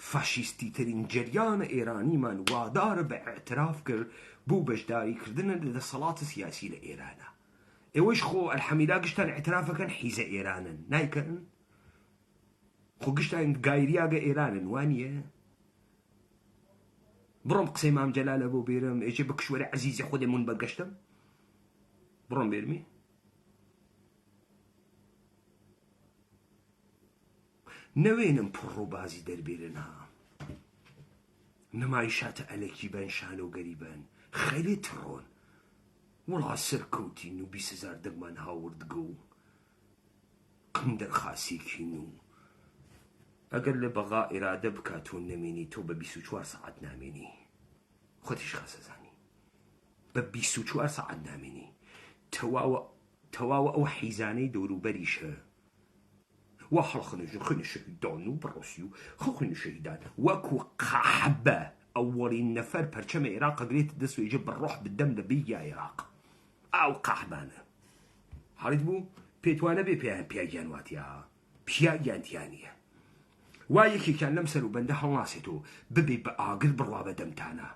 فاشیستی ترین جەریانە ئێرانیمان وادارە بە ئەعتراف کرد بۆ بەشداریکردنە لە دەسەڵاتە سیاسی لە ئێرانە ئێوەش خۆ ئەلحەمیلا گشتان ئەعترافەکەن حیزە ئێرانن نایکەن خۆ گشتان گایریاگە ئێرانن وانیە بڕۆم قسەی مام جەلالە بۆ بێرم ئێجێ بە کشوەرە عەزیزی خودێمون بەگەشتم بڕۆم بێرمی نەوێنم پڕڕووبازی دەربێرنها نەمایشاتە ئەلەکی بەن شان و گەریبەن خەلێ تڕۆن وڵا سەرکەوتین و 20,000 دەگمان هاوردگە و قم دەرخاسێکین و ئەگەر لە بەغا ئێرادە بکاتۆن نەمێنی تۆ بە 24 ساعت نامێنی خۆتیش خەسەزانی بە 24 ساعت نامێنی تەواوە ئەو حیزانەی دەوروبەریشە خن شهیدان و بڕۆسی و خۆخن شەهیدان وەکو قەحبە ئەوەڵین نەفەر پەرچەمە عێراق ئەگرێت دەسوێژە بڕۆح بدەم لە بێ یا عێراق ئاو قەحبانە حاڵیت بوو پێتوانە بێ پێیان پیاگیان واتیە پیاگیانتیانە وا یەکێکیان لەم سەر و بەندە هەڵناسێتەوە ببێ بە ئاگر بڕوا بە دەمتانە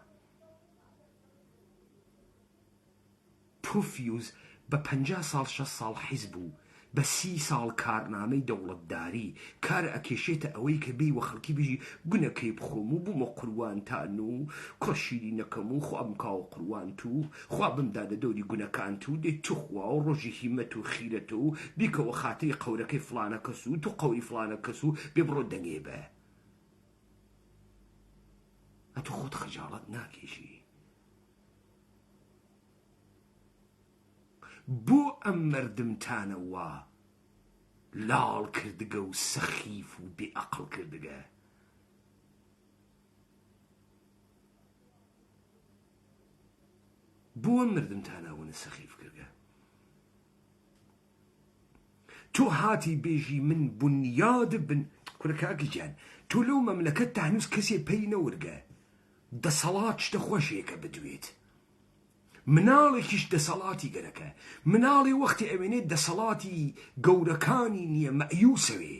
پۆفیوز بە 50 ساڵ 6 ساڵ حیز بوو بە 30 ساڵ کارنامەی دەوڵەتداری کارە ئەکێشێتە ئەوەی کە بێ وە خەڵکی بژی گونەکەی بخۆم و بوومە قوروانتان و کوڕشیری نەکەم و خوا بمکاوە قوروانت و خوا بمدادە دەوری گونەکانت و دێت توخوا و ڕۆژی هیمەت و خیرەتە و بیکەوە خاتری قەورەکەی فلانە کەس و تو قەوری فلانە کەس و بێ بڕۆ دەنگێ بە ئەتو خۆت خەجاڵەت ناکێشی بۆ ئەم مەردمتانە وا لاڵ کردگە و سەخیف و بێعەقڵ کردگە بۆ ئەم مەردمتانە ونە سەخیف کردگە تۆ هاتی بێژی من بنیاد بن کورەکاکی گیان تۆ لەو مەملەکەت تا هەنووز کەسێ پێی نەوەرگە دەسەڵات شتە خۆشێکە بدوێت مناڵێکیش دەسەڵاتی گەرەکە مناڵی وەختی ئەوێنێت دەسەڵاتی گەورەکانی نییە مەعیوسەوێ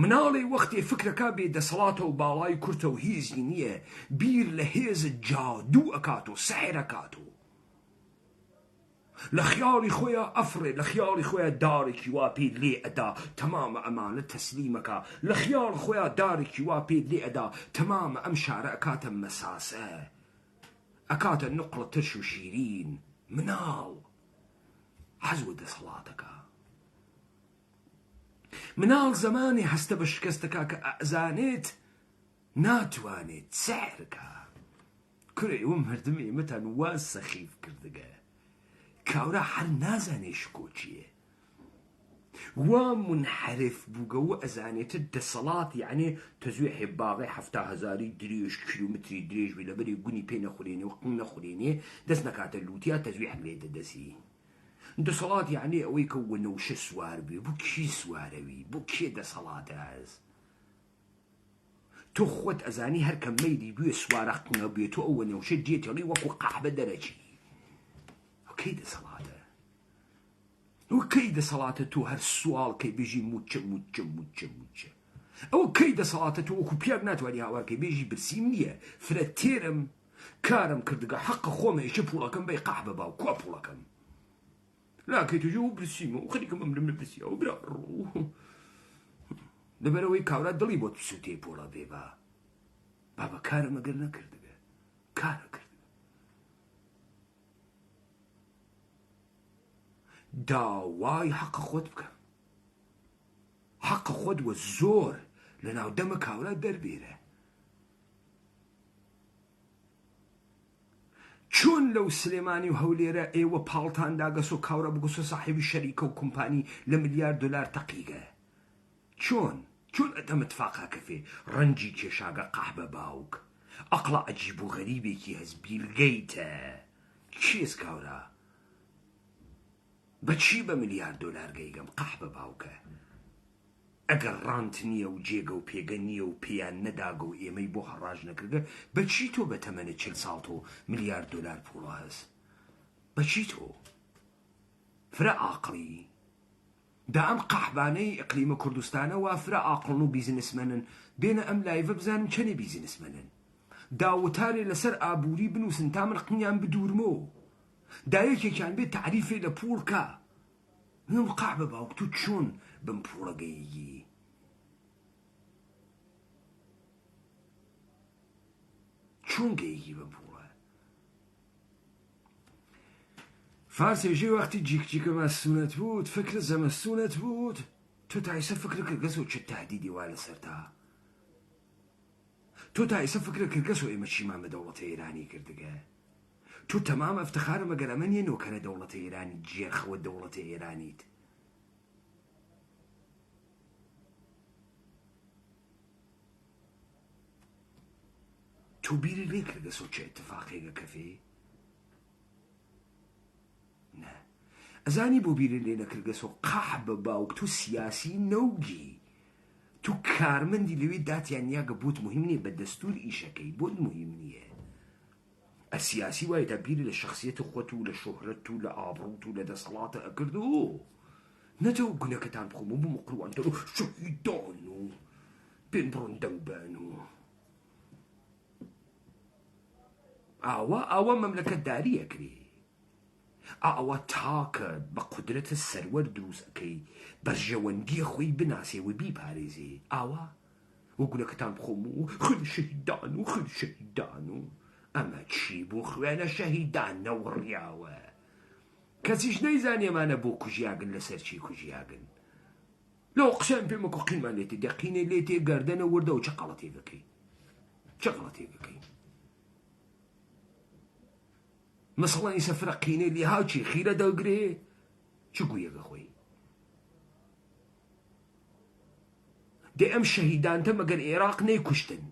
مناڵی وەختی فکرەکە بێ دەسەڵاتە و باڵای کورتە و هێزی نییە بیر لە هێزت جادوو ئەکات و سەحر ئەکات و لە خیاڵی خۆیان ئەفرێ لە خیاڵی خۆیان دارێکی وا پێ لێ ئەدا تەمامە ئەمانە تەسلیمەکە لە خیاڵ خۆیان دارێکی وا پێ لێ ئەدا تەمامە ئەم شارە ئەکاتە مەساسە ئەکاتە نقڵە ترش و شیرین مناڵ حەزوە دەسەڵاتەکە مناڵ زمانی هەستە بە شکستەکە کە ئەزانێت ناتوانێت سەحرکە کوڕێ وەم هەردم ئێمەتان وا سەخیف کردگە کاورە هەر نازانێ شکۆ چییە وا منحرف بووگە و ئەزانێتە دەسەڵات یعنێ تەزوێ حێباغی 7,000 درێژ کیلومتری درێژ بێ لەبەری گونی پێ نەخورێنێ و قم نەخورێنێ دەست نەکاتە لوتیا تەزوێ هەر لێ دەدەسی دەسەڵات یعنێ ئەوەی کە وەنەوشە سوار بێ بۆ کی سوارەوی بۆ کێ دەسەڵاتە هەز تۆ خۆت ئەزانی هەر کە مەیلی بوێ سوارە قنە بێت و ئەو وەنەوشە دێتەڵی وەکو قەحبە دەرەچی ئەوکەی دەسەڵاتە ئەوە کەی دەسەڵاتە تۆ هەر سوال کەی بێژی موچە موچە موچە موچە ئەوە کەی دەسەڵاتە تۆ وەکو پیاک ناتوانانی هاوارکەی بێژی برسیم نییە فرە تێرم کارم کردگە حەقە خۆمە ئێشە پوڵەکەم بەی قەحبە باو کوا پوڵەکەم لاکەی توژە و برسیمە و خەریکەم ئەمرم لە برسیە و برا ڕوو لەبەرەوەی کاورا دڵی بۆ سووتێ پۆڵە بێ بابە کارم ئەگەر نەکردگە کارە کرد داوای حەقە خۆت بکە حەقە خۆت وە زۆر لە ناودەمە کاورا دەربێرە چۆن لەو سلێمانی و هەولێرە ئێوە پاڵتان داگەس و کاورە بگوسە ساحیبی شەریکە و کۆمپانی لە ملیار دلار تەقیگە چۆن ئەدەم اتفاقا کەفێ ڕەنجی کێشاگە قەحبە باوک ئەقڵە عەجیب و غەریبێکی هەز بیلگەیتە چیز کاورە بەچی بە ملیار دلار گەیگەم قەحبە باوکە ئەگەر ڕانت نییە و جێگە و پێگە نییە و پێیان نەداگە و ئێمەی بۆ هەڕاژ نەکردە بەچی تۆ بە تەمەنە 40 ساڵ تۆ ملیار دلار پوڵە هەست بەچی تۆ فرە ئاقڵی دا ئەم قەحبانەی ئەقلیمە کوردستانە وا فرە ئاقڵن و بیزنسمەنن بێنە ئەم لایڤە بزانم چەنێ بیزنسمەنن داوەتارێ لەسەر ئابووری بنووسن تا من قنیان بدورمەوە دایەکێکیان بێت تعریفێ لە پوڵکە من قەحبە باوک تو چۆن بم پوڵە گەیگی چۆن گەیگی بم پوڵە فارسێژێ وەختی جیکجیکە مەسوونەت بود فکر زەمەستونەت بود تۆ تایسە فکر کردگەس و چ تهدیدی وا لەسەرتا تۆ تایسە فکر کردگەس و ئێمە چیمان بە دەوڵەتە ئێرانی کردگە تو تمام افتخارم اگر من یه نوکر دولت ایرانی جرخ دولت ایرانیت تو بیری لێ کردەسەوە چه اتفاقێکە کەفێ نه ئەزانی بۆ بیرە لێ نەکردگەسەوە قاح بە باوک تو سیاسی نەوگی تو کارمەندی لەوێ داتیان یاگە بۆت مهم نییە بە دەستور ئیشەکەی بۆت مهم نییە ئەسیاسی وایە تا بیرە لە شخصیەت خۆت و لە شۆهرەت و لە ئابڕوت و لە دەسەڵاتە ئەکردو نەتەوە گونەکەتان بخۆم و بم قڕوانتەر و شەهیدان و پێن بڕۆن دەنگبان و ئاوا مەملەکەت داری ئەکرێ ئاوا تاکە بە قودرەتە سەروەر دروستەکەی بەرژەوەندیە خۆی بناسێ و بیپارێزێ ئاوا وە گونەکەتان بخۆم و خود شەهیدان و خود شەهیدان و ئەمە چی بوو خوێنە شەهیدان نەوڕیاوە کەسیش نەیزانێمانە بۆ کوژیاگن لەسەر چی کوژیاگن لەو قسەم پێم وەکو قینمان لێتێ دەقینێ لێتێ گەردەنە وردە و چه غەڵەتێکەکەی چه غەڵەتێکەکەی مثلا ئیسە فرەقینێ لێ هاوچی خیرە دەگرێ چ گویەگە خۆی دێ ئەم شەهیدانتە مەگەر عێراق نەیکوشتن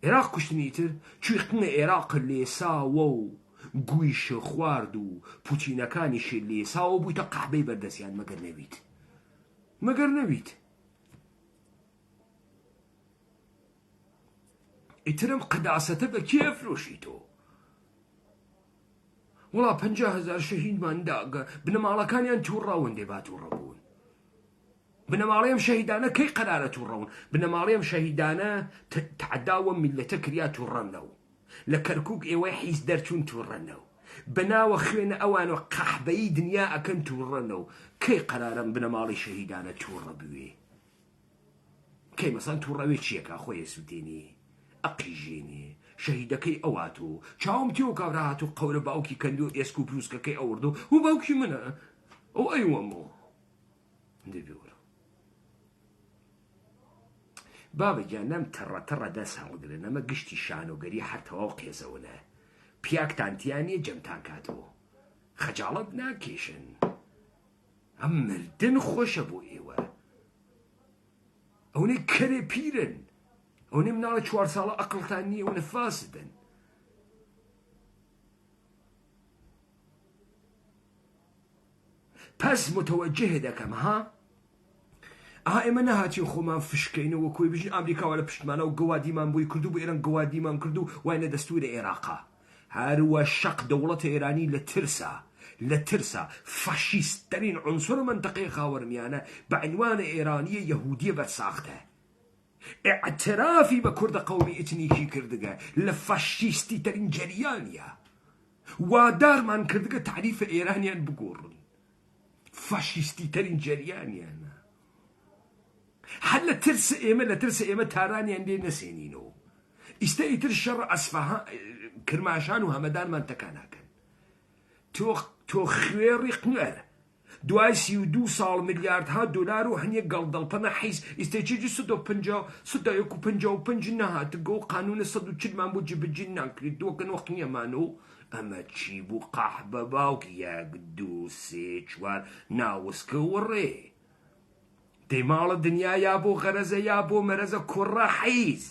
عێراق کوشتنی تر چویقنە عێراق لێساوە و گویش خوارد و پوچینەکانیش لێساوە بوویتە قەحبەی بەردەستیان مەگەر نەویت ئیترم قداسەتە بە کێ فرۆشیتۆ وڵا 50,000 شەهیدمان داگە بنەماڵەکانیان تووڕاون دێبا تووڕەبوون بنەماڵەیەم شەهیدانە کەی قەرارە تووڕەون بنەماڵەیەم شەهیدانە تعداوە میلەتە کریا تووڕەنەو لە کەرکووک ئێوەی حیز دەرچوون تووڕەنەو بەناوە خوێنە ئەوانەوە قەحبەیی دنیا ئەکەن تووڕەنەو کەی قەرارەم بنەماڵی شەهیدانە تووڕە بوێ کەی مەسان تووڕەوێ چیەکە خۆی سووتێنێ ئەقیژێنێ شەهیدەکەی ئەواتۆ چاوم تێوە کابرا هاتوو قەورە باوکی کەندو ئێسک و بروسکەکەی ئەوردو و باوکی منە ئەو ئەیوەمۆ دەبێوەرە بابەگیان نەم تەڕەتەڕە دەست هەڵگرن ئەمە گشتی شانۆگەری هەرتەواو قێزەونە پیاکتانتیانیە جەمتان کاتەوە خەجاڵەت ناکێشن ئەم مردن خۆشە بۆ ئێوە ئەوەی کەرێ پیرن ئەوەی مناڵە 4 ساڵە ئەقڵتان نییە ئەوە فاسدن پس متوجه دەکەم ها ئێمە نەهاتین خۆمان فشکەینەوە کۆی بژین ئەمریکاوە لە پشتمانە و گەوادیمان بۆی کردو بۆ ئێران گەوادیمان کردو وای نەدەستورە عێراقا هەروە شەق دەوڵەتە ئێرانی لە ترسا فاشیستترین عنسر منطقەی خاوەرمیانە بە عنوانە ئێرانیە یەهودیە بەرساختە اعترافی بە کوردە قەومی ئتنیکی کردگە لە فاشیستی ترین جەریانیە وادارمان کردگە تعریفە ئێرانیان بگۆڕن فاشیستی ترین جەریانیانە هەر لە ترس ئێمە تارانیان لێ نەسێنینەوە ئیستا ئیتر شەڕ ئەسفەهان کرماشان و هەمەدانمان تەکا ناکەن تۆ خوێڕی قنوێر دوای 32 ساڵ ملیاردها دۆلار و هەنیە گەڵدەڵپەنە حیز ئیستێکێکی 155 نەهاتگە و قانونە 140مان بۆ جبجین ناکرێت دۆکەن وەقنیەمانەوە ئەمە چی بوو قاح بە باوک 1 2 3 4 ناوەسکە وڕێ دەی ماڵە دنیا یا بۆ غەرەزە یا بۆ مەرەزە کوڕە حیز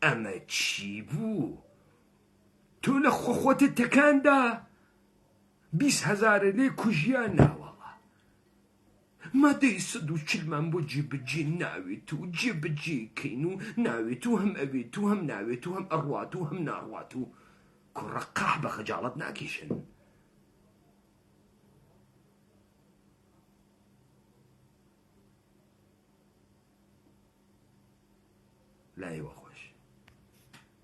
ئەمە چی بوو تۆ لە خۆخۆتت تەکاندا 20,000 لێ کوژیان ناوەڵە مادەی 140مان بۆ جێبەجێ ناوێت و جێبەجێکەین و ناوێت و هەم ئەوێت و هەم ناوێت و هەم ئەڕوات و هەم ناڕوات و کوڕە قاح بە خەجاڵەت ناکێشن لایەوە